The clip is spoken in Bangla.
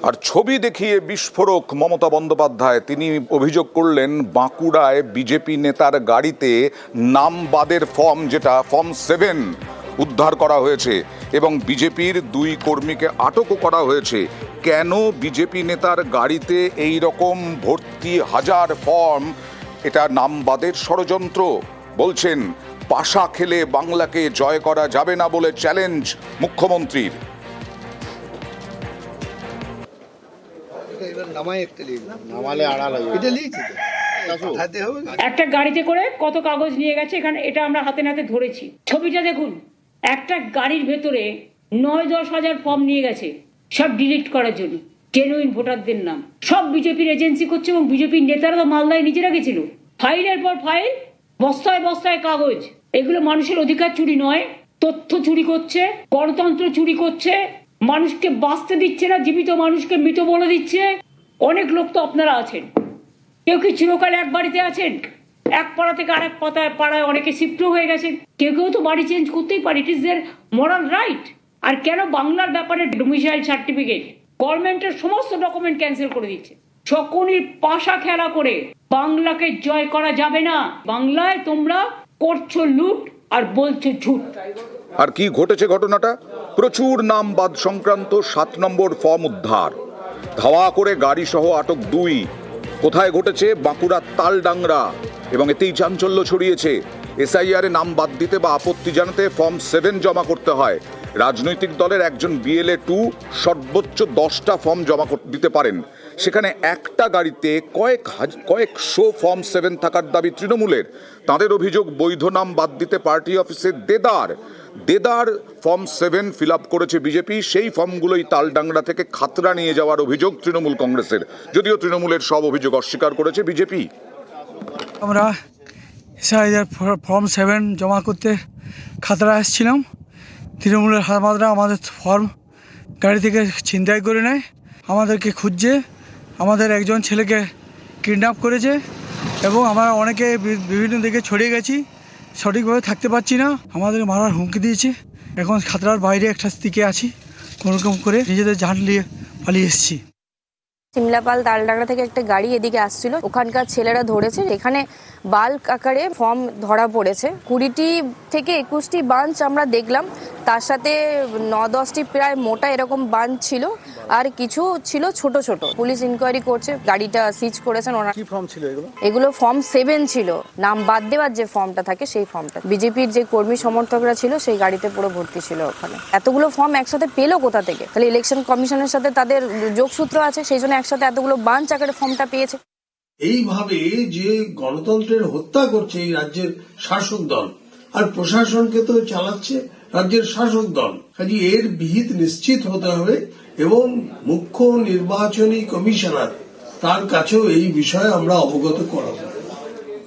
আর ছবি দেখিয়ে বিস্ফোরক মমতা বন্দ্যোপাধ্যায়। তিনি অভিযোগ করলেন বাঁকুড়ায় বিজেপি নেতার গাড়িতে নাম বাদের ফর্ম, যেটা ফর্ম 7, উদ্ধার করা হয়েছে এবং বিজেপির 2 কর্মীকে আটকও করা হয়েছে। কেন বিজেপি নেতার গাড়িতে এই রকম ভর্তি হাজার ফর্ম? এটা নাম বাদের ষড়যন্ত্র। বলছেন পাশা খেলে বাংলাকে জয় করা যাবে না বলে চ্যালেঞ্জ মুখ্যমন্ত্রীর। একটা গাড়িতে করে কত কাগজ নিয়ে গেছে এখানে, এটা আমরা হাতে নাতে ধরেছি। ছবিটা দেখুন, একটা গাড়ির ভেতরে 9-10 হাজার ফর্ম নিয়ে গেছে, সব ডিলিট করার জন্য, জেনুইন ভোটারদের নাম। সব বিজেপির এজেন্সি করছে এবং বিজেপির নেতারা তো মালদায় নিজেরা গেছিল। ফাইলের পর ফাইল, বস্তায় বস্তায় কাগজ। এগুলো মানুষের অধিকার চুরি নয়, তথ্য চুরি করছে, গণতন্ত্র চুরি করছে, মানুষকে বাঁচতে দিচ্ছে না, জীবিত মানুষকে মৃত বলে দিচ্ছে। অনেক লোক তো আপনারা আছেন, কেউ কি চিরকাল এক বাড়িতে আছেন? এক পাড়া থেকে আরেক পাড়ায় অনেকে শিফট হয়ে গেছেন। কেউ কেউ তো বাড়ি চেঞ্জ করতেই পারে, it is their moral right. আর কেন বাংলার ব্যাপারে ডোমিসাইল সার্টিফিকেট, গভর্নমেন্টের সমস্ত ডকুমেন্ট ক্যান্সেল করে দিচ্ছে। শকুনির পাশা খেলা করে বাংলাকে জয় করা যাবে না। বাংলায় তোমরা করছো লুট আর বলছো ঝুট। আর কি ঘটেছে ঘটনাটা? প্রচুর নাম বাদ সংক্রান্ত 7 নম্বর ফর্ম উদ্ধার, ধাওয়া করে গাড়ি সহ আটক 2। কোথায় ঘটেছে? বাঁকুড়ার তালডাংরা। এবং এতেই চাঞ্চল্য ছড়িয়েছে। এসআইআর এ নাম বাদ দিতে বা আপত্তি জানাতে ফর্ম 7 জমা করতে হয়। রাজনৈতিক দলের একজন BLA 2 সর্বোচ্চ 10টা ফর্ম জমা দিতে পারেন। সেখানে একটা গাড়িতে কয়েকশো ফর্ম 7 থাকার দাবি তৃণমূলের। তাদের অভিযোগ, বৈধ নাম বাদ দিতে পার্টি অফিসে দেদার ফর্ম 7 ফিল আপ করেছে বিজেপি। সেই ফর্মগুলোই তালডাংরা থেকে খাতড়া নিয়ে যাওয়ার অভিযোগ তৃণমূল কংগ্রেসের, যদিও তৃণমূলের সব অভিযোগ অস্বীকার করেছে বিজেপি। আমরা এসআইআর ফর্ম 7 জমা করতে খাতড়া এসেছিলাম। তৃণমূলের হামাদরা আমাদের ফর্ম গাড়ি থেকে ছিনতাই করে নেয়, আমাদেরকে খুঁজছে, আমাদের একজন ছেলেকে কিডন্যাপ করেছে এবং আমরা অনেকে বিভিন্ন দিকে ছড়িয়ে গেছি, সঠিকভাবে থাকতে পারছি না, আমাদের মারার হুমকি দিয়েছে। এখন খাতড়ার বাইরে একটা দিকে আছি, কোনোরকম করে নিজেদের জান নিয়ে পালিয়ে এসেছি। সিমলাপাল তালডাংরা থেকে একটা গাড়ি এদিকে আসছিল, ওখানকার ছেলেরা ধরেছে। এখানে বাল্ক আকারে ফর্ম ধরা পড়েছে। 20টি থেকে 21টি বাঞ্চ আমরা দেখলাম, তার সাথে 9-10টি প্রায় মোটা এরকম বাঞ্চ ছিল, আর কিছু ছিল ছোট ছোট। পুলিশ ইনকোয়ারি করছে, গাড়িটা সিজ করেছেন। কি ফর্ম ছিল এগুলো? এগুলো ফর্ম 7 ছিল, নাম বাদ দেওয়ার যে ফর্মটা থাকে সেই ফর্মটা। বিজেপির যে কর্মী সমর্থকরা ছিল সেই গাড়িতে পুরো ভর্তি ছিল। ওখানে এতগুলো ফর্ম একসাথে পেলো কোথা থেকে? তাহলে ইলেকশন কমিশনের সাথে তাদের যোগসূত্র আছে, সেই জন্য একসাথে এতগুলো বাঞ্চ আকারে ফর্মটা পেয়েছে। এইভাবে যে গণতন্ত্রের হত্যা করছে এই রাজ্যের শাসক দল, আর প্রশাসনকে তো চালাচ্ছে রাজ্যের শাসক দল। কাজে এর বিহিত নিশ্চিত হতে হবে এবং মুখ্য নির্বাচনী কমিশনার তার কাছেও এই বিষয়ে আমরা অবগত করাবো।